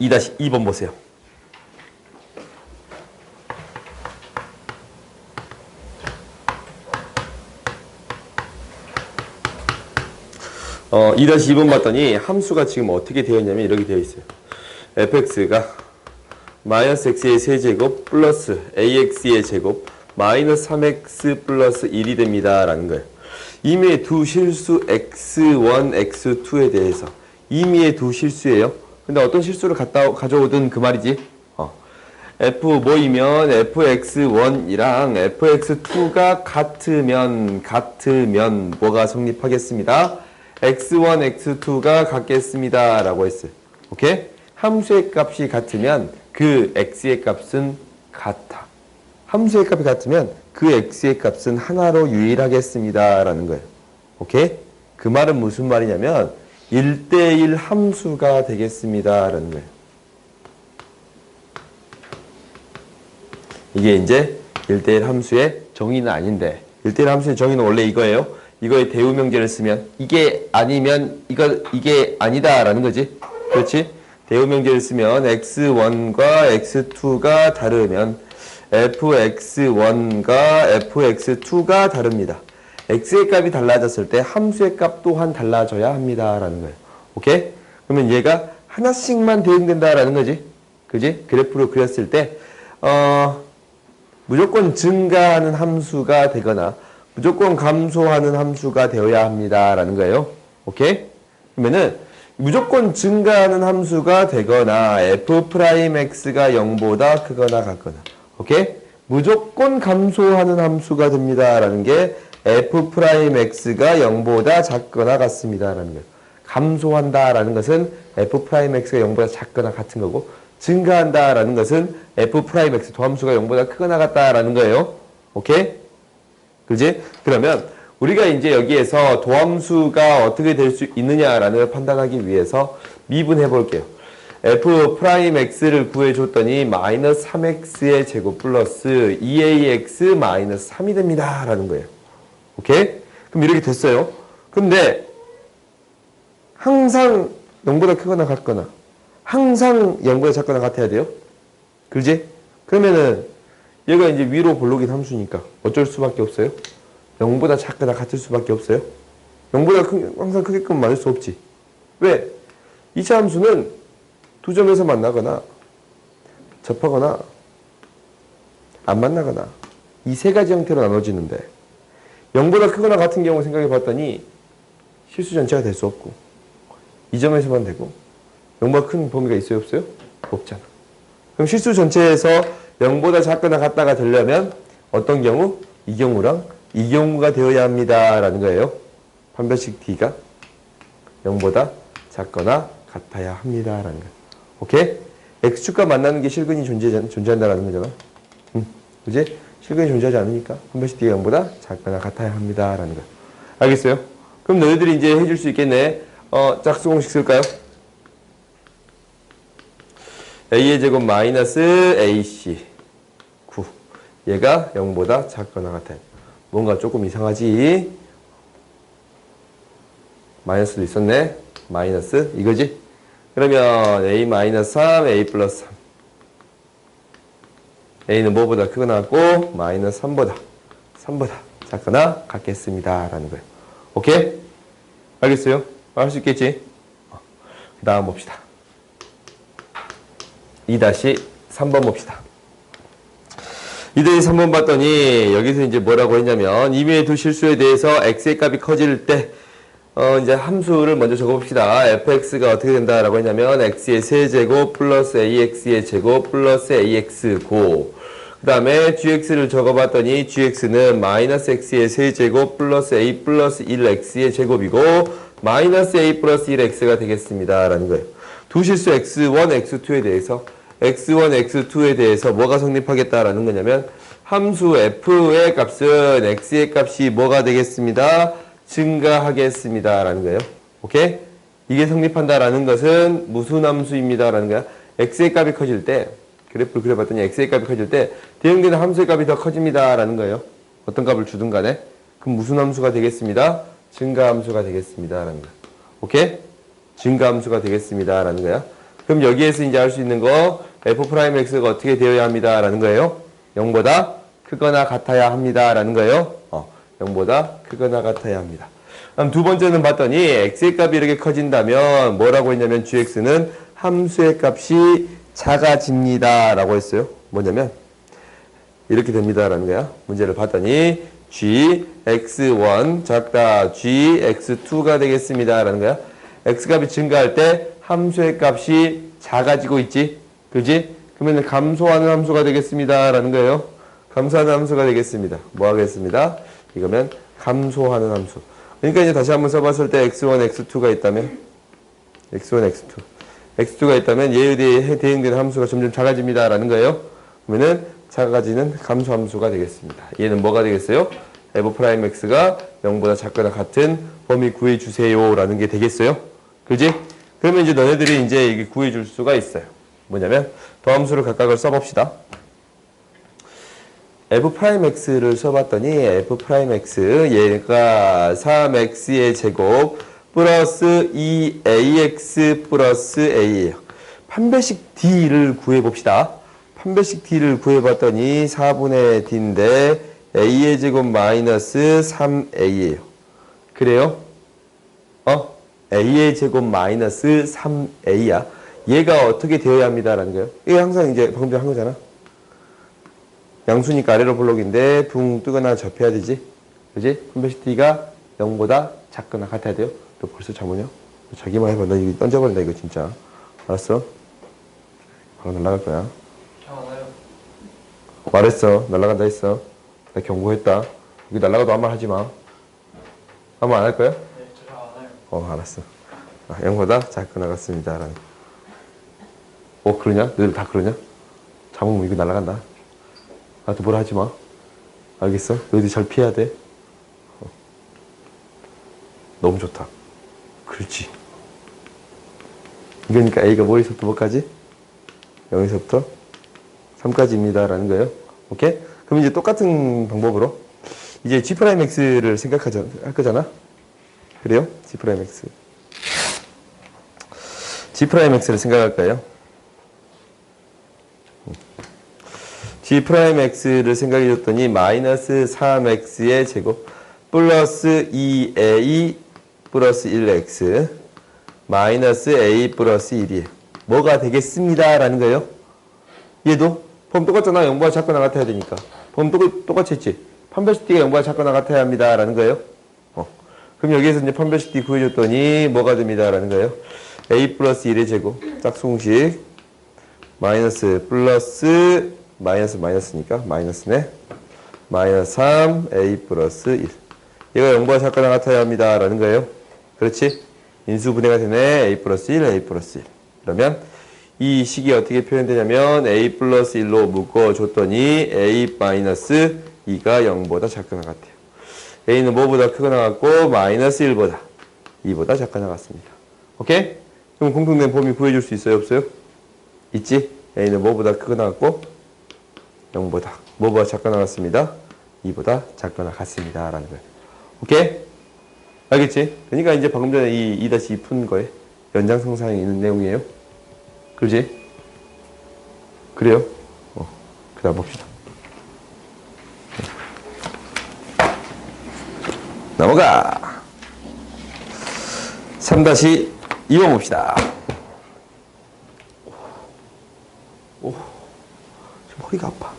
2-2번 보세요. 어, 2-2번 봤더니 함수가 지금 어떻게 되어 있냐면 이렇게 되어 있어요. fx가 마이너스 x의 세제곱 플러스 ax의 제곱 마이너스 3x 플러스 1이 됩니다. 라는 거예요. 임의의 두 실수 x1, x2에 대해서 임의의 두 실수예요. 근데 어떤 실수를 가져오든 그 말이지. f 뭐이면 fx1이랑 fx2가 같으면 뭐가 성립하겠습니다. x1, x2가 같겠습니다. 라고 했어요. 오케이? 함수의 값이 같으면 그 x의 값은 같아. 함수의 값이 같으면 그 x의 값은 하나로 유일하겠습니다. 라는 거예요. 오케이? 그 말은 무슨 말이냐면 1대1 함수가 되겠습니다. 라는 거예요. 이게 이제 1대1 함수의 정의는 아닌데 1대1 함수의 정의는 원래 이거예요. 이거의 대우명제를 쓰면 이게 아니면 이게 아니다라는 거지. 그렇지? 대우명제를 쓰면 x1과 x2가 다르면 fx1과 fx2가 다릅니다. x의 값이 달라졌을 때 함수의 값 또한 달라져야 합니다. 라는 거예요. 오케이? 그러면 얘가 하나씩만 대응된다라는 거지. 그지? 그래프로 그렸을 때 무조건 증가하는 함수가 되거나 무조건 감소하는 함수가 되어야 합니다. 라는 거예요. 오케이? 그러면은 무조건 증가하는 함수가 되거나 f'x가 0보다 크거나 같거나 오케이? 무조건 감소하는 함수가 됩니다. 라는 게 f'x가 0보다 작거나 같습니다. 라는 거예요. 감소한다 라는 것은 f'x가 0보다 작거나 같은 거고 증가한다 라는 것은 f'x 도함수가 0보다 크거나 같다 라는 거예요. 오케이? 그지? 그러면 우리가 이제 여기에서 도함수가 어떻게 될 수 있느냐라는 걸 판단하기 위해서 미분해 볼게요. f'x를 구해줬더니 마이너스 3x의 제곱 플러스 2ax 마이너스 3이 됩니다. 라는 거예요. 오케이? 그럼 이렇게 됐어요. 근데 항상 0보다 크거나 같거나 항상 0보다 작거나 같아야 돼요. 그지? 그러면은 얘가 이제 위로 볼록인 함수니까 어쩔 수밖에 없어요. 0보다 작거나 같을 수밖에 없어요. 0보다 항상 크게끔 만들 수 없지. 왜? 2차 함수는 두 점에서 만나거나 접하거나 안 만나거나 이 세 가지 형태로 나눠지는데 0보다 크거나 같은 경우 생각해 봤더니 실수 전체가 될 수 없고 이 점에서만 되고 0보다 큰 범위가 있어요? 없어요? 없잖아. 그럼 실수 전체에서 0보다 작거나 같다가 되려면 어떤 경우? 이 경우랑 이 경우가 되어야 합니다. 라는 거예요. 판별식 D가 0보다 작거나 같아야 합니다. 라는 거예요. 오케이? X축과 만나는 게 실근이 존재한다라는 거잖아. 그지? 실근이 존재하지 않으니까 판별식 D가 0보다 작거나 같아야 합니다. 라는 거예요. 알겠어요? 그럼 너희들이 이제 해줄 수 있겠네. 짝수 공식 쓸까요? a의 제곱 마이너스 ac 9 얘가 0보다 작거나 같아요. 뭔가 조금 이상하지? 마이너스도 있었네. 마이너스 이거지? 그러면 a 마이너스 3 a 플러스 3 a는 뭐보다 크거나 같고 마이너스 3보다 작거나 같겠습니다. 라는 거예요. 오케이? 알겠어요? 할 수 있겠지? 그 다음 봅시다. 2-3번 봅시다. 2-3번 봤더니 여기서 이제 뭐라고 했냐면 임의의 두 실수에 대해서 x의 값이 커질 때 이제 함수를 먼저 적어봅시다. fx가 어떻게 된다라고 했냐면 x의 세제곱 플러스 ax의 제곱 플러스 ax고 그 다음에 gx를 적어봤더니 gx는 마이너스 x의 세제곱 플러스 a 플러스 1x의 제곱이고 마이너스 a 플러스 1x가 되겠습니다. 라는 거예요. 두 실수 x1, x2에 대해서 x1, x2에 대해서 뭐가 성립하겠다라는 거냐면 함수 f의 값은 x의 값이 뭐가 되겠습니다? 증가하겠습니다. 라는 거예요. 오케이? 이게 성립한다라는 것은 무슨 함수입니다. 라는 거야. x의 값이 커질 때 그래프를 그려봤더니 x의 값이 커질 때 대응되는 함수의 값이 더 커집니다. 라는 거예요. 어떤 값을 주든 간에. 그럼 무슨 함수가 되겠습니다? 증가함수가 되겠습니다. 라는 거야. 오케이? 증가함수가 되겠습니다. 라는 거야. 그럼 여기에서 이제 알 수 있는 거 f'x가 어떻게 되어야 합니다 라는 거예요. 0보다 크거나 같아야 합니다 라는 거예요. 0보다 크거나 같아야 합니다. 그럼 두 번째는 봤더니 x의 값이 이렇게 커진다면 뭐라고 했냐면 gx는 함수의 값이 작아집니다 라고 했어요. 뭐냐면 이렇게 됩니다 라는 거야. 문제를 봤더니 gx1 작다 gx2가 되겠습니다 라는 거야. x값이 증가할 때 함수의 값이 작아지고 있지. 그지? 그러면 감소하는 함수가 되겠습니다 라는 거예요. 감소하는 함수가 되겠습니다. 뭐 하겠습니다? 이거면 감소하는 함수. 그러니까 이제 다시 한번 써봤을 때 x1, x2가 있다면 x1, x2가 있다면 얘에 대해 대응되는 함수가 점점 작아집니다 라는 거예요. 그러면은 작아지는 감소함수가 되겠습니다. 얘는 뭐가 되겠어요? f'x가 0보다 작거나 같은 범위 구해주세요 라는 게 되겠어요. 그지? 그러면 이제 너네들이 이제 이게 구해줄 수가 있어요. 뭐냐면 더함수를 각각을 써봅시다. f'x를 써봤더니 f'x 얘가 3x의 제곱 플러스 2ax 플러스 a예요. 판별식 d를 구해봅시다. 판별식 d를 구해봤더니 4분의 d인데 a의 제곱 마이너스 3a예요. 그래요? a의 제곱 마이너스 3a야. 얘가 어떻게 되어야 합니다라는 거예요. 이게 항상 이제 방금 전에 한 거잖아. 양수니까 아래로 볼록인데 붕 뜨거나 접해야 되지. 그지? 판별식 d가 0보다 작거나 같아야 돼요. 너 벌써 자모냐? 자기만 해봐. 너 이거 던져버린다 이거 진짜. 알았어? 바로 날아갈 거야. 말했어. 날아간다 했어. 나 경고했다. 여기 날아가도 아무 말 하지 마. 아무 말 안 할 거야? 네, 저 안 해요. 알았어. 0보다 작거나 같습니다. 라는. 그러냐? 너희들 다 그러냐? 자몽 이거 날아간다. 나한테 뭐라 하지 마. 알겠어? 너희들 잘 피해야 돼. 너무 좋다. 그렇지. 이거니까 A가 뭐에서부터 뭐까지? 0에서부터 3까지입니다. 라는 거예요. 오케이? 그럼 이제 똑같은 방법으로 이제 G'X를 할 거잖아? 그래요? G'X. G'X를 생각할 거예요. G'X를 생각해 줬더니 마이너스 3X의 제곱 플러스 2A 플러스 1X 마이너스 A 플러스 1이에요. 뭐가 되겠습니다. 라는 거예요. 얘도 범 똑같잖아. 0보다 작거나 같아야 되니까. 범 똑같이 했지. 판별식 D가 0보다 작거나 같아야 합니다. 라는 거예요. 그럼 여기에서 이제 판별식 D 구해줬더니 뭐가 됩니다. 라는 거예요. A 플러스 1의 제곱 짝수공식 마이너스 플러스 마이너스니까 마이너스네. 마이너스 3 A 플러스 1. 얘가 0보다 작거나 같아야 합니다. 라는 거예요. 그렇지? 인수분해가 되네. A 플러스 1, A 플러스 1. 그러면 이 식이 어떻게 표현되냐면 A 플러스 1로 묶어줬더니 A 마이너스 2가 0보다 작거나 같아요. A는 뭐보다 크거나 같고 마이너스 1보다 2보다 작거나 같습니다. 오케이? 그럼 공통된 범위 구해줄 수 있어요? 없어요? 있지? A는 뭐보다 크거나 같고 0보다 뭐보다 작거나 같습니다. 2보다 작거나 같습니다. 라는 거예요. 오케이? 알겠지? 그러니까 이제 방금 전에 이 2-2 푼 거에 연장선상에 있는 내용이에요. 그렇지? 그래요? 그 다음 봅시다. 넘어가! 3-2 봅시다. 허리가 아파.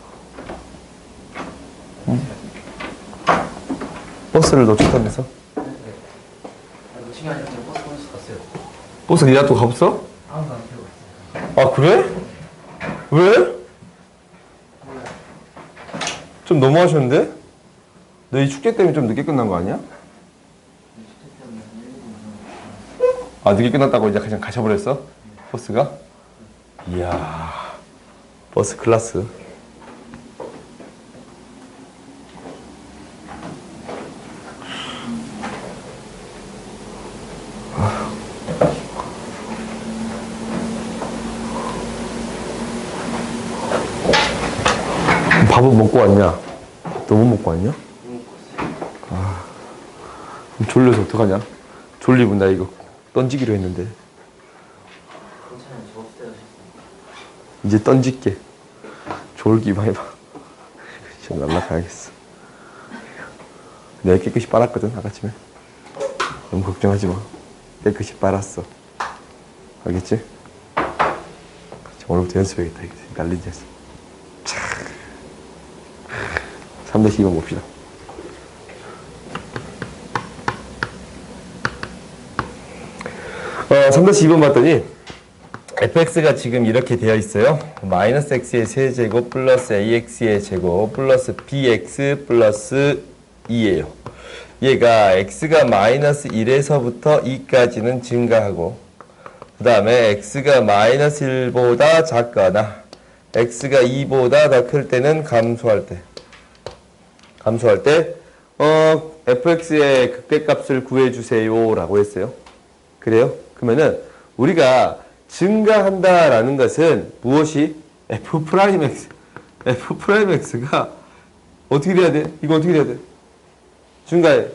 버스를 놓쳤다면서? 놓친 게 아니라 그냥 버스 갔어요. 버스 니가 또 가봤어? 아무도 안 태우고 있어요. 아, 그래? 왜? 좀 너무 하셨는데? 너 이 축제 때문에 좀 늦게 끝난 거 아니야? 아, 늦게 끝났다고 이제 그냥 가셔버렸어? 버스가? 이야, 버스 클래스. 밥은 먹고 왔냐? 너무 먹고 왔냐? 아, 그럼 졸려서 어떡하냐? 졸리면 나 이거 던지기로 했는데. 괜찮아요. 저 없을 이제 던질게. 졸기 많이 봐. 지금 날라가야겠어. 내가 깨끗이 빨았거든, 아까쯤에. 너무 걱정하지 마. 깨끗이 빨았어. 알겠지? 오늘부터 연습해야겠다. 날리지 않았어. 3-2번 봅시다. 3-2번 봤더니 fx가 지금 이렇게 되어 있어요. 마이너스 x의 세제곱 플러스 ax의 제곱 플러스 bx 플러스 2예요. 얘가 x가 마이너스 1에서부터 2까지는 증가하고 그 다음에 x가 마이너스 1보다 작거나 x가 2보다 더 클 때는 감소할 때 fx의 극대값을 구해주세요 라고 했어요. 그래요? 그러면은 우리가 증가한다라는 것은 무엇이? f'x가 어떻게 돼야 돼? 이거 어떻게 돼야 돼? 증가해.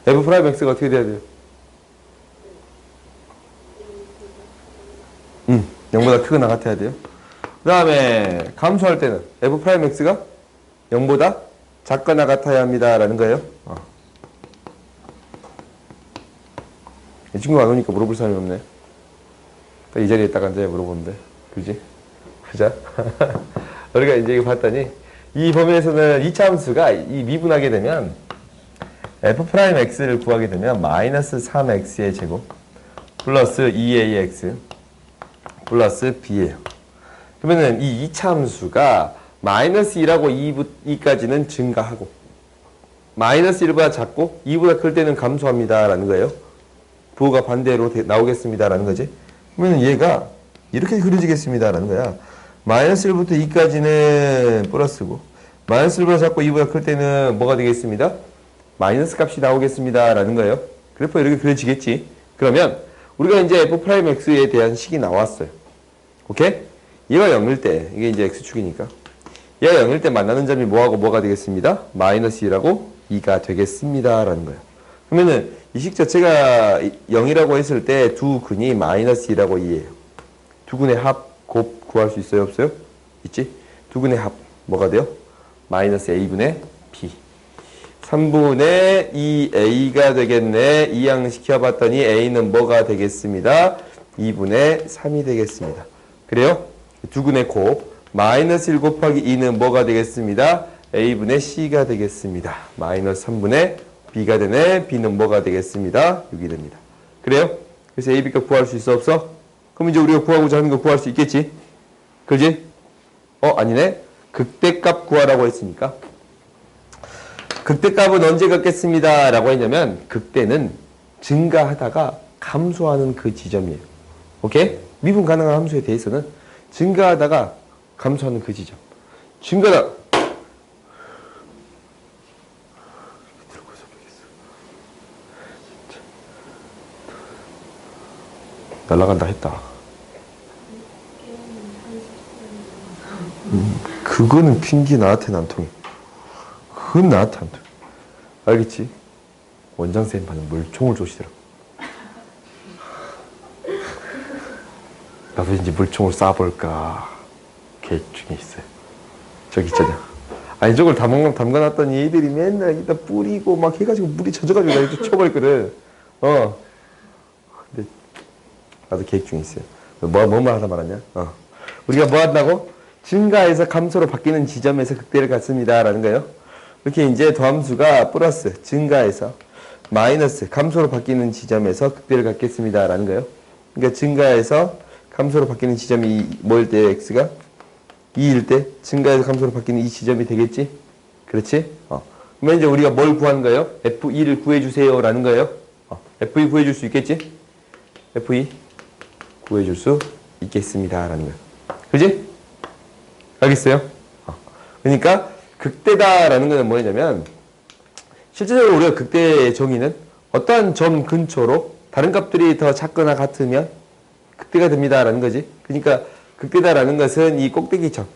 f'x가 어떻게 돼야 돼요? 0보다 크거나 같아야 돼요. 그 다음에 감소할 때는 f'x가 0보다 작거나 같아야 합니다 라는 거예요. 이 친구가 안 오니까 물어볼 사람이 없네. 딱 이 자리에 딱 앉아야 물어보면 돼. 그지? 보자. 우리가 이제 이거 봤더니 이 범위에서는 이차 함수가 이 미분하게 되면 f'x를 구하게 되면 마이너스 3x의 제곱 플러스 2ax 플러스 b예요. 그러면은 이 이차 함수가 마이너스 2라고 2까지는 증가하고 마이너스 1보다 작고 2보다 클 때는 감소합니다 라는 거예요. 부호가 반대로 나오겠습니다 라는 거지. 그러면 얘가 이렇게 그려지겠습니다 라는 거야. 마이너스 1부터 2까지는 플러스고 마이너스 1보다 작고 2보다 클 때는 뭐가 되겠습니다? 마이너스 값이 나오겠습니다 라는 거예요. 그래프 이렇게 그려지겠지. 그러면 우리가 이제 f'x에 대한 식이 나왔어요. 오케이? 얘가 0일 때 이게 이제 x축이니까 얘가 0일 때 만나는 점이 뭐하고 뭐가 되겠습니다? 마이너스 2라고 2가 되겠습니다 라는 거예요. 그러면은 이 식 자체가 0이라고 했을 때 두 근이 마이너스 2라고 2예요. 두 근의 합 곱 구할 수 있어요? 없어요? 있지? 두 근의 합 뭐가 돼요? 마이너스 a분의 b 3분의 2a가 되겠네. 이항시켜봤더니 a는 뭐가 되겠습니다? 2분의 3이 되겠습니다. 그래요? 두 근의 곱 마이너스 1 곱하기 2는 뭐가 되겠습니다? a분의 c가 되겠습니다. 마이너스 3분의 b가 되네. b는 뭐가 되겠습니다? 6이 됩니다. 그래요? 그래서 a, b값 구할 수 있어 없어? 그럼 이제 우리가 구하고자 하는 거 구할 수 있겠지? 그지? 아니네. 극대값 구하라고 했으니까 극대값은 언제 갖겠습니다 라고 했냐면 극대는 증가하다가 감소하는 그 지점이에요. 오케이? 미분 가능한 함수에 대해서는 증가하다가 감소하는 그 지점. 증가다. 날라간다 했다. 그거는 핑계 나한테는 안 통해. 그건 나한테 안 통해. 알겠지? 원장쌤 반은 물총을 쏘시더라고. 나도 이제 물총을 쏴볼까 계획 중에 있어요. 저기 있잖아. 아니 저걸 담가놨더니 애들이 맨날 이따 뿌리고 막 해가지고 물이 젖어가지고 나 이렇게 쳐버렸거든. 근데 나도 계획 중에 있어요. 뭐만 하다 말았냐? 우리가 뭐 한다고? 증가해서 감소로 바뀌는 지점에서 극대를 갖습니다 라는 거예요. 이렇게 이제 더함수가 플러스 증가해서 마이너스 감소로 바뀌는 지점에서 극대를 갖겠습니다 라는 거예요. 그러니까 증가해서 감소로 바뀌는 지점이 뭐일 때 x가 2일 때 증가해서 감소로 바뀌는 이 지점이 되겠지? 그렇지? 그러면 이제 우리가 뭘 구하는 거예요? f2를 구해주세요 라는 거예요. f2 구해줄 수 있겠지? f2 구해줄 수 있겠습니다 라는 거예요. 그지? 알겠어요? 그러니까 극대다 라는 거는 뭐냐면 실제적으로 우리가 극대의 정의는 어떠한 점 근처로 다른 값들이 더 작거나 같으면 극대가 됩니다 라는 거지. 그러니까 극대다 라는 것은 이 꼭대기 점,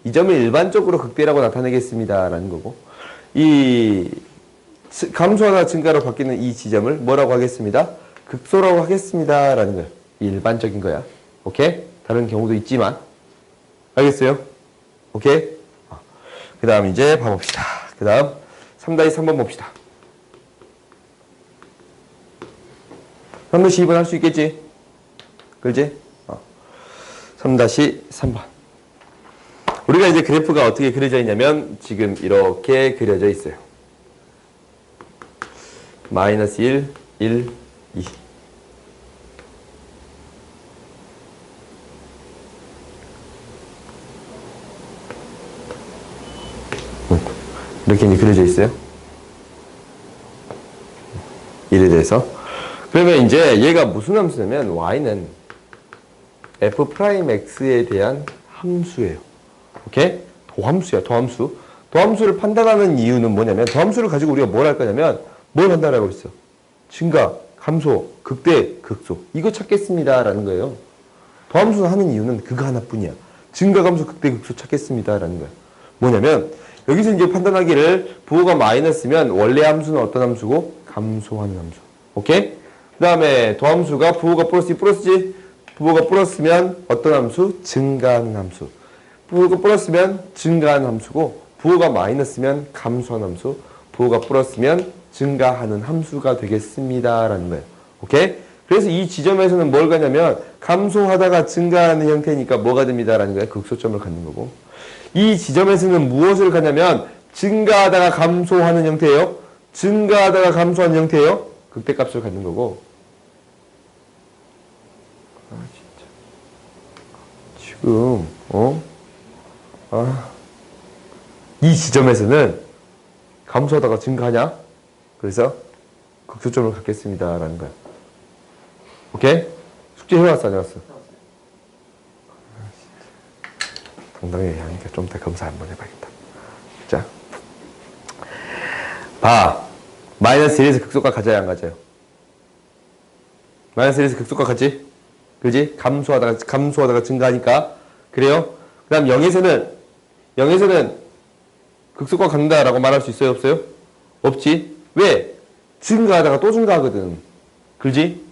이 점을 일반적으로 극대라고 나타내겠습니다 라는 거고, 이 감소하다 증가로 바뀌는 이 지점을 뭐라고 하겠습니다? 극소라고 하겠습니다 라는 거예요. 일반적인 거야. 오케이? 다른 경우도 있지만. 알겠어요? 오케이? 그 다음 이제 봐봅시다. 그 다음 3-3번 봅시다. 3-2번 할 수 있겠지? 그렇지? 3-3번. 우리가 이제 그래프가 어떻게 그려져 있냐면 지금 이렇게 그려져 있어요. 마이너스 1, 1, 2. 이렇게 이제 그려져 있어요. 1에 대해서. 그러면 이제 얘가 무슨 함수냐면 y는 f'x에 대한 함수예요. 오케이? 도함수야, 도함수. 도함수를 판단하는 이유는 뭐냐면 도함수를 가지고 우리가 뭘 할 거냐면 뭘 판단하고 있어? 증가, 감소, 극대, 극소. 이거 찾겠습니다. 라는 거예요. 도함수 하는 이유는 그거 하나뿐이야. 증가, 감소, 극대, 극소 찾겠습니다. 라는 거야. 뭐냐면 여기서 이제 판단하기를 부호가 마이너스면 원래 함수는 어떤 함수고? 감소하는 함수. 오케이? 그 다음에 도함수가 부호가 플러스지? 부호가 플러스면 어떤 함수? 증가하는 함수. 부호가 플러스면 증가하는 함수고 부호가 마이너스면 감소하는 함수. 부호가 플러스면 증가하는 함수가 되겠습니다. 라는 거예요. 오케이? 그래서 이 지점에서는 뭘 가냐면 감소하다가 증가하는 형태니까 뭐가 됩니다. 라는 거예요. 극소점을 갖는 거고. 이 지점에서는 무엇을 가냐면 증가하다가 감소하는 형태예요. 증가하다가 감소하는 형태예요. 극대값을 갖는 거고. 진짜. 지금 이 지점에서는 감소하다가 증가하냐? 그래서 극소점을 갖겠습니다. 라는 거야. 오케이? 숙제 해왔어, 안 해왔어? 당당히 하니까 좀 더 검사 한번 해봐야겠다. 자. 봐. 마이너스 1에서 극소가 가져야 안 가져요? 마이너스 1에서 극소가 가지? 그지? 감소하다가 증가하니까. 그래요? 그 다음 0에서는 극소가 간다라고 말할 수 있어요? 없어요? 없지. 왜? 증가하다가 또 증가하거든. 그지?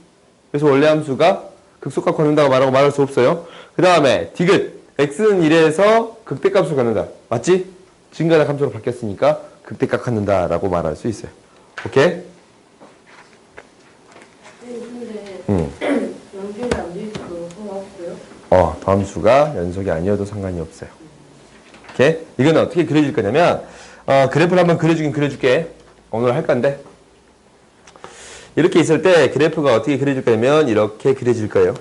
그래서 원래 함수가 극소가 갖는다고 말할 수 없어요. 그 다음에 디귿. x는 1에서 극대값을 갖는다. 맞지? 증가나 감소로 바뀌었으니까 극대값 갖는다라고 말할 수 있어요. 오케이? 근데 연결이 안 돼 있어도 상관없어요? 다함수가 연속이 아니어도 상관이 없어요. 오케이? 이건 어떻게 그려질 거냐면 그래프를 한번 그려주긴 그려줄게. 오늘 할 건데 이렇게 있을 때 그래프가 어떻게 그려질 거냐면 이렇게 그려질 거예요.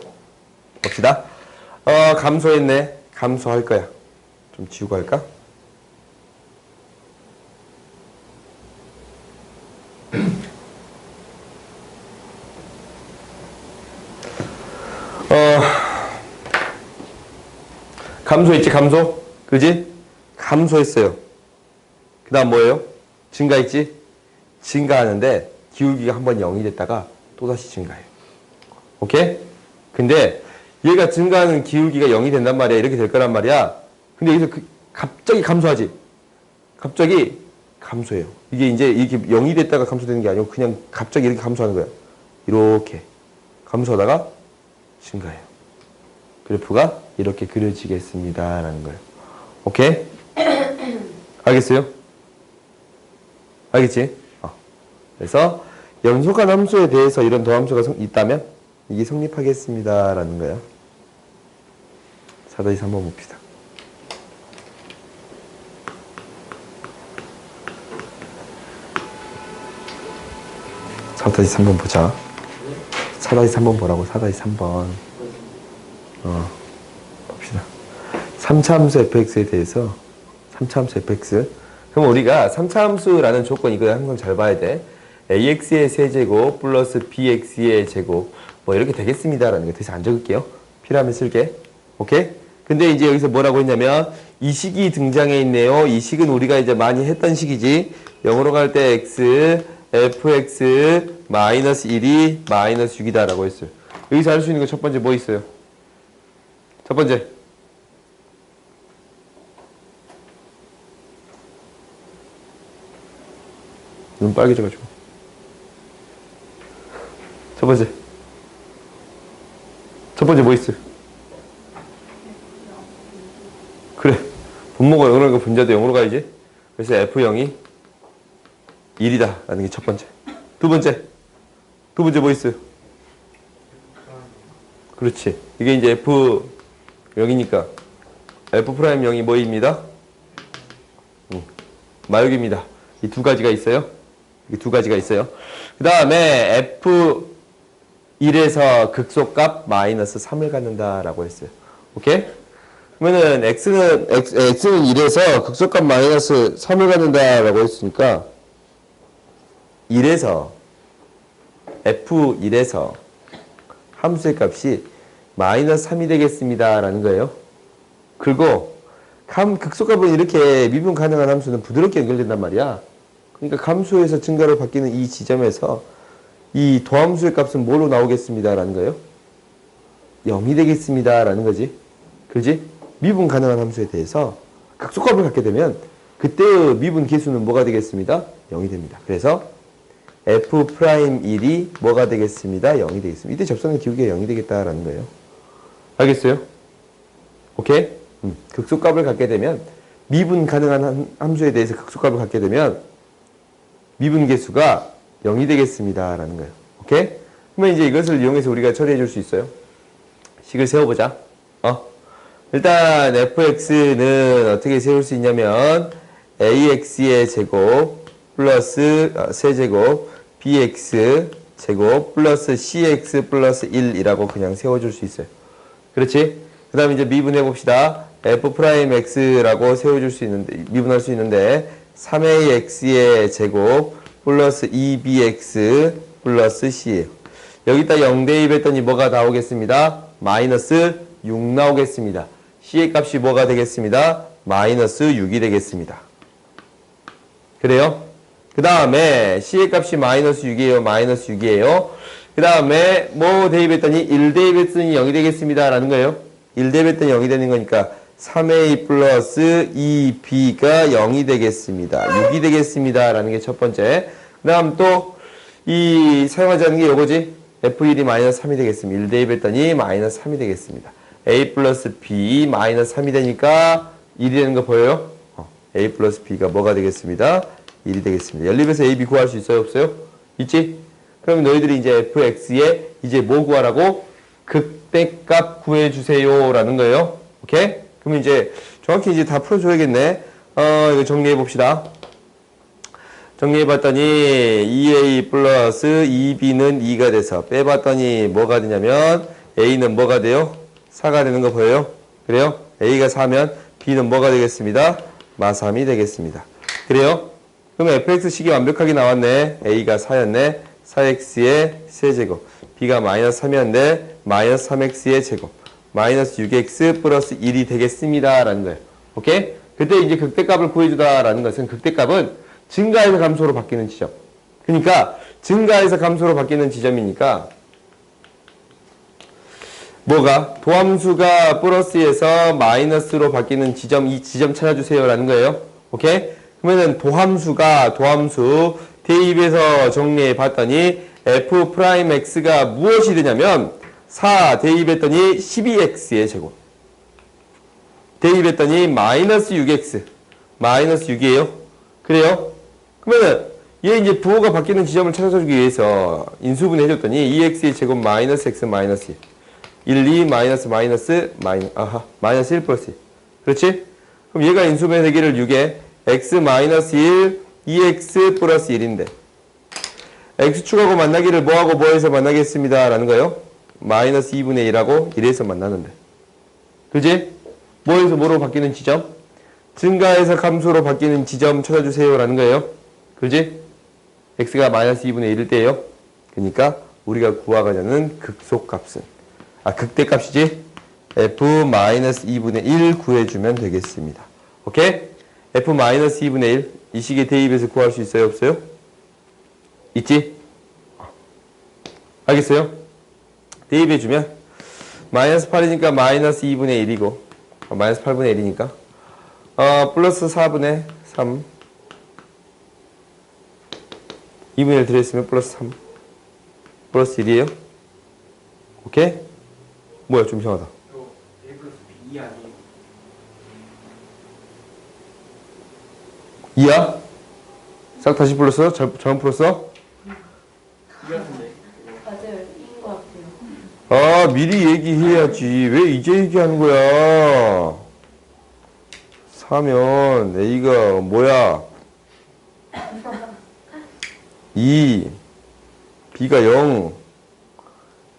봅시다. 감소했네. 감소할 거야. 좀 지우고 할까? 감소했지, 감소? 그지? 감소했어요. 그 다음 뭐예요? 증가했지? 증가하는데 기울기가 한번 0이 됐다가 또다시 증가해요. 오케이? 근데 얘가 증가하는 기울기가 0이 된단 말이야. 이렇게 될 거란 말이야. 근데 여기서 갑자기 감소하지? 갑자기 감소해요. 이게 이제 이렇게 0이 됐다가 감소되는 게 아니고 그냥 갑자기 이렇게 감소하는 거야. 이렇게 감소하다가 증가해요. 그래프가 이렇게 그려지겠습니다. 라는 거예요. 오케이? 알겠어요? 알겠지? 그래서 연속한 함수에 대해서 이런 도함수가 있다면 이게 성립하겠습니다. 라는 거예요. 4-3번 봅시다. 사다시 3번 보자. 4-3번 보라고. 4-3번. 봅시다. 3차 함수 fx에 대해서 3차 함수 fx. 그럼 우리가 3차 함수라는 조건 이거 항상 잘 봐야 돼. ax의 세제곱 플러스 bx의 제곱 뭐 이렇게 되겠습니다라는 거 대신 안 적을게요. 필요하면 쓸게. 오케이? 근데 이제 여기서 뭐라고 했냐면 이 식이 등장해 있네요. 이 식은 우리가 이제 많이 했던 식이지. 0으로 갈 때 x fx 마이너스 1이 마이너스 6이다라고 했어요. 여기서 할 수 있는 거 첫 번째 뭐 있어요? 첫 번째 눈 빨개져가지고 첫 번째 첫 번째 뭐 있어요? 그래. 분모가 0으로 가니까 분자도 0으로 가야지. 그래서 F0이 1이다 라는 게 첫 번째. 두 번째 뭐 있어요? 그렇지. 이게 이제 F0이니까 F'0이 뭐입니다? 마역입니다. 이 두 가지가 있어요. 이 두 가지가 있어요. 그 다음에 F1에서 극소값 마이너스 3을 갖는다라고 했어요. 오케이? 그러면은 X는 1에서 극소값 마이너스 3을 갖는다라고 했으니까 F1에서 함수의 값이 마이너스 3이 되겠습니다. 라는 거예요. 그리고 극소값은 이렇게 미분 가능한 함수는 부드럽게 연결된단 말이야. 그러니까 함수에서 증가로 바뀌는 이 지점에서 이 도함수의 값은 뭐로 나오겠습니다. 라는 거예요. 0이 되겠습니다. 라는 거지. 그지? 미분 가능한 함수에 대해서 극소값을 갖게 되면 그때의 미분 계수는 뭐가 되겠습니다. 0이 됩니다. 그래서 F'1이 뭐가 되겠습니다. 0이 되겠습니다. 이때 접선의 기울기가 0이 되겠다라는 거예요. 알겠어요? 오케이? 극소값을 갖게 되면 미분 가능한 함수에 대해서 극소값을 갖게 되면 미분 계수가 0이 되겠습니다. 라는 거예요. 오케이? 그러면 이제 이것을 이용해서 우리가 처리해 줄 수 있어요. 식을 세워보자. 일단 fx는 어떻게 세울 수 있냐면 ax의 제곱 플러스 세제곱 bx 제곱 플러스 cx 플러스 1이라고 그냥 세워줄 수 있어요. 그렇지? 그 다음에 이제 미분해 봅시다. f'x라고 세워줄 수 있는데, 미분할 수 있는데 3ax의 제곱 플러스 2bx 플러스 c예요. 여기다 0 대입했더니 뭐가 나오겠습니다? 마이너스 6 나오겠습니다. c의 값이 뭐가 되겠습니다? 마이너스 6이 되겠습니다. 그래요? 그 다음에 c의 값이 마이너스 6이에요. 마이너스 6이에요. 그 다음에 뭐 대입했더니 1 대입했더니 0이 되겠습니다. 라는 거예요. 1 대입했더니 0이 되는 거니까 3a 플러스 2b가 0이 되겠습니다. 6이 되겠습니다. 라는 게 첫 번째. 그 다음 또 이 사용하지 않는 게 요거지. f1이 마이너스 3이 되겠습니다. 1 대입했더니 마이너스 3이 되겠습니다. a 플러스 b 마이너스 3이 되니까 1이 되는 거 보여요? a 플러스 b가 뭐가 되겠습니다? 1이 되겠습니다. 연립에서 a, b 구할 수 있어요? 없어요? 있지? 그럼 너희들이 이제 fx에 이제 뭐 구하라고? 극대값 구해주세요. 라는 거예요. 오케이? 그럼 이제 정확히 이제 다 풀어줘야겠네. 이거 정리해 봅시다. 정리해 봤더니 2a 플러스 2b는 2가 돼서 빼봤더니 뭐가 되냐면 a는 뭐가 돼요? 4가 되는 거 보여요? 그래요? a가 4면 b는 뭐가 되겠습니다? 마3이 되겠습니다. 그래요? 그러면 fx식이 완벽하게 나왔네. a가 4였네. 4x의 세제곱. b가 마이너스 3이었는데 마이너스 3x의 제곱. 마이너스 6x 플러스 1이 되겠습니다. 라는 거예요. 오케이? 그때 이제 극대값을 구해주다 라는 것은 극대값은 증가해서 감소로 바뀌는 지점. 그러니까 증가해서 감소로 바뀌는 지점이니까 뭐가? 도함수가 플러스에서 마이너스로 바뀌는 지점, 이 지점 찾아주세요. 라는 거예요. 오케이? 그러면은 도함수 대입해서 정리해 봤더니 f'x가 무엇이 되냐면 4 대입했더니 12x의 제곱. 대입했더니 마이너스 6x. 마이너스 6이에요. 그래요? 그러면은 얘 이제 부호가 바뀌는 지점을 찾아주기 위해서 인수분 해줬더니 2x의 제곱 마이너스 x 마이너스 1. 2 마이너스 마이너스 1 플러스 1. 그렇지? 그럼 얘가 인수분해 되기를 6에 x 마이너스 1, 2x 플러스 1인데 x축하고 만나기를 뭐하고 뭐해서 만나겠습니다. 라는 거예요. 마이너스 2분의 1하고 1에서 만나는데. 그지? 뭐에서 뭐로 바뀌는 지점? 증가해서 감소로 바뀌는 지점 찾아주세요. 라는 거예요. 그지? x가 마이너스 2분의 1일 때예요. 그러니까 우리가 구하고자 하는 극소값은 극대값이지? f 마이너스 2분의 1 구해주면 되겠습니다. 오케이? f 마이너스 2분의 1 이 식의 대입해서 구할 수 있어요? 없어요? 있지? 알겠어요? 대입해주면 마이너스 8이니까 마이너스 2분의 1이고 마이너스 8분의 1이니까 플러스 4분의 3 2분의 1 들어있으면 플러스 3 플러스 1이에요. 오케이? 뭐야, 좀 이상하다. 또 A 플러스 B 아니에요? 2야? 싹 다시 불렀어? 잘못 풀었어? B 같은데. 맞아요. 이인 것 같아요. 아, 미리 얘기해야지. 왜 이제 얘기하는 거야? 4면 A가 뭐야? 2, B가 0.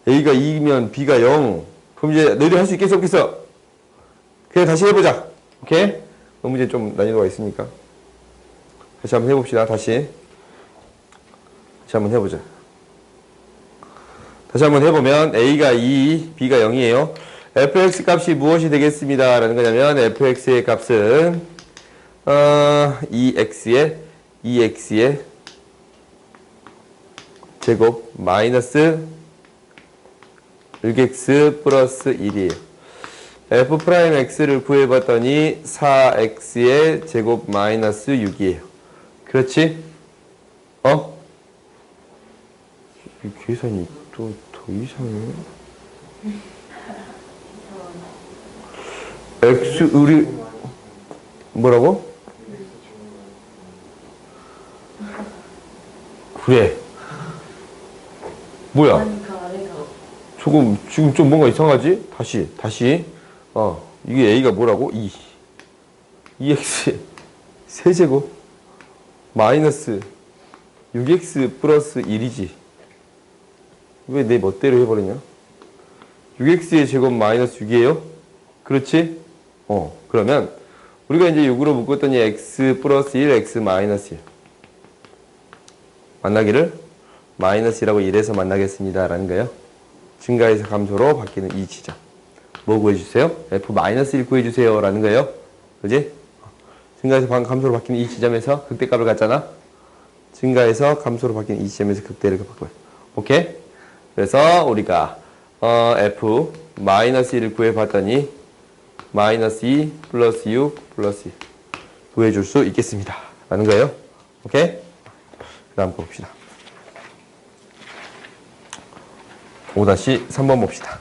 A가 2면 B가 0. 그럼 이제 너희들 할 수 있겠어, 없겠어? 그냥 다시 해보자. 오케이? 문제 좀 난이도가 있으니까. 다시 한번 해봅시다. 다시 한번 해보자. 다시 한번 해보면 A가 2, B가 0이에요. fx 값이 무엇이 되겠습니다. 라는 거냐면 fx의 값은 2x의 제곱 마이너스 6x 플러스 1이에요. f'x를 구해봤더니 4x의 제곱 마이너스 6이에요. 그렇지? 이 계산이 또 더 이상해. x 우리 뭐라고? 그래. 뭐야? 아니, 그 아래가. 지금 좀 뭔가 이상하지? 다시. 이게 a가 뭐라고? 2x 세제곱 마이너스 6x 플러스 1이지. 왜 내 멋대로 해버리냐? 6x의 제곱 마이너스 6이에요? 그렇지? 그러면 우리가 이제 6으로 묶었더니 x 플러스 1, x 마이너스 1 만나기를 마이너스 1하고 1에서 만나겠습니다 라는 거예요. 증가해서 감소로 바뀌는 이 지점 뭐 구해주세요? f-1 구해주세요 라는 거예요. 그지? 증가해서 감소로 바뀌는 이 지점에서 극대값을 갖잖아. 증가해서 감소로 바뀌는 이 지점에서 극대를 바꿔요. 오케이? 그래서 우리가 f-1을 구해봤더니 마이너스 2 플러스 6 플러스 2 구해줄 수 있겠습니다 라는 거예요. 오케이? 그 다음 거 봅시다. 5-3번 봅시다.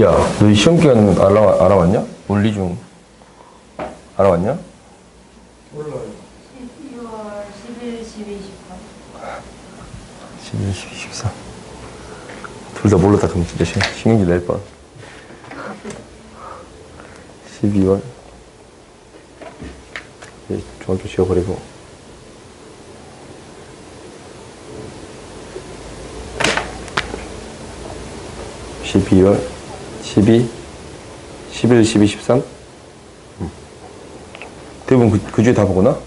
야, 너 시험 기간 알아왔냐? 원리 중 알아왔냐? 몰라요. 12월 11, 12, 13. 12, 12, 13. 둘 다 몰랐다 그럼 진짜 신경질 낼 뻔. 12월 중학교 지워버리고 12월 12, 11, 12, 13 대부분 그 주에 다 보구나?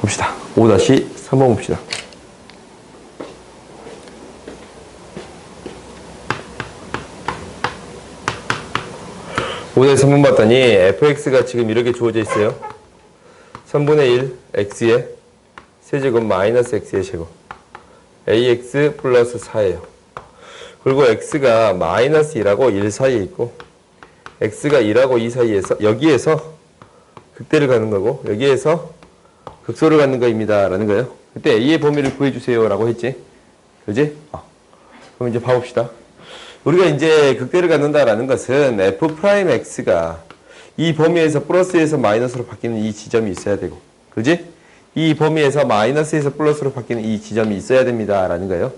봅시다. 5-3번 봅시다. 오늘 3번 봤더니 fx가 지금 이렇게 주어져 있어요. 3분의 1 x의 세제곱 마이너스 x의 제곱 ax 플러스 4예요. 그리고 x가 마이너스 1하고 1 사이에 있고 x가 1하고 2 사이에서 여기에서 극대를 가는 거고 여기에서 극소를 갖는 거입니다 라는 거예요. 그때 a의 범위를 구해주세요 라고 했지. 그지? 그럼 이제 봐봅시다. 우리가 이제 극대를 갖는다라는 것은 f'x가 이 범위에서 플러스에서 마이너스로 바뀌는 이 지점이 있어야 되고, 그지? 이 범위에서 마이너스에서 플러스로 바뀌는 이 지점이 있어야 됩니다 라는 거예요.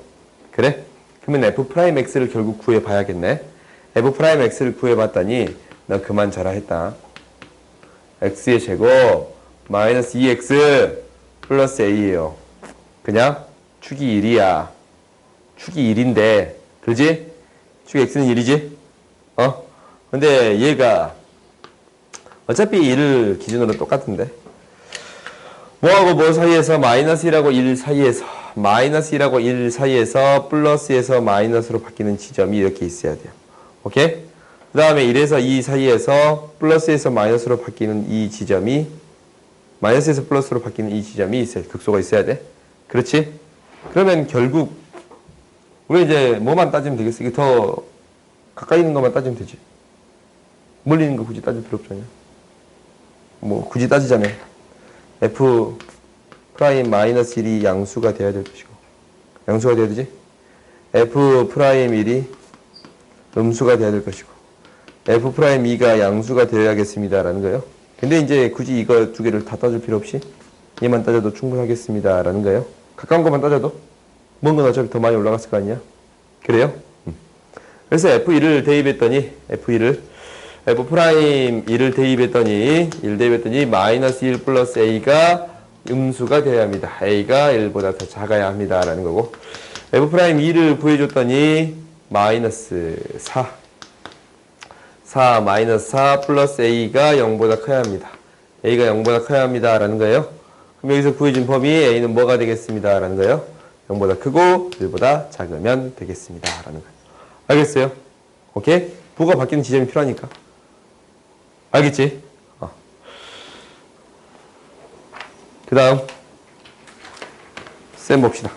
그래? 그러면 f'x를 결국 구해봐야겠네. f'x를 구해봤더니 너 그만 자라 했다. x의 제곱 마이너스 2x 플러스 a예요. 그냥 축이 1이야. 축이 1인데, 그지? 축 x는 1이지? 근데 얘가 어차피 1을 기준으로 똑같은데 뭐하고 뭐 사이에서 마이너스 1하고 1 사이에서 마이너스 1하고 1 사이에서 플러스에서 마이너스로 바뀌는 지점이 이렇게 있어야 돼요. 오케이? 그 다음에 1에서 2 사이에서 플러스에서 마이너스로 바뀌는 이 지점이 마이너스에서 플러스로 바뀌는 이 지점이 있어야 극소가 있어야 돼. 그렇지? 그러면 결국 우리 이제 뭐만 따지면 되겠어? 이게 더 가까이 있는 것만 따지면 되지. 멀리 있는 거 굳이 따질 필요 없잖아. 뭐 굳이 따지자면 f 프라임 마이너스 1이 양수가 돼야 될 것이고 양수가 돼야 되지? f 프라임 1이 음수가 돼야 될 것이고 f 프라임 2가 양수가 되어야겠습니다 라는 거예요. 근데 이제 굳이 이거 두 개를 다 따질 필요 없이 얘만 따져도 충분하겠습니다 라는 거예요. 가까운 것만 따져도 먼 건 어차피 더 많이 올라갔을 거 아니야? 그래요? 그래서 f1을 대입했더니 f 프라임 1을 대입했더니 마이너스 1 플러스 a가 음수가 되어야 합니다. a가 1보다 더 작아야 합니다 라는 거고 f 프라임 2를 구해줬더니 마이너스 4 마이너스 4 플러스 a가 0보다 커야 합니다. a가 0보다 커야 합니다 라는 거예요. 그럼 여기서 구해준 범위 a는 뭐가 되겠습니다 라는 거예요. 0보다 크고 1보다 작으면 되겠습니다 라는 거예요. 알겠어요? 오케이? 부가 바뀌는 지점이 필요하니까. 알겠지? 그 다음 쌤 봅시다.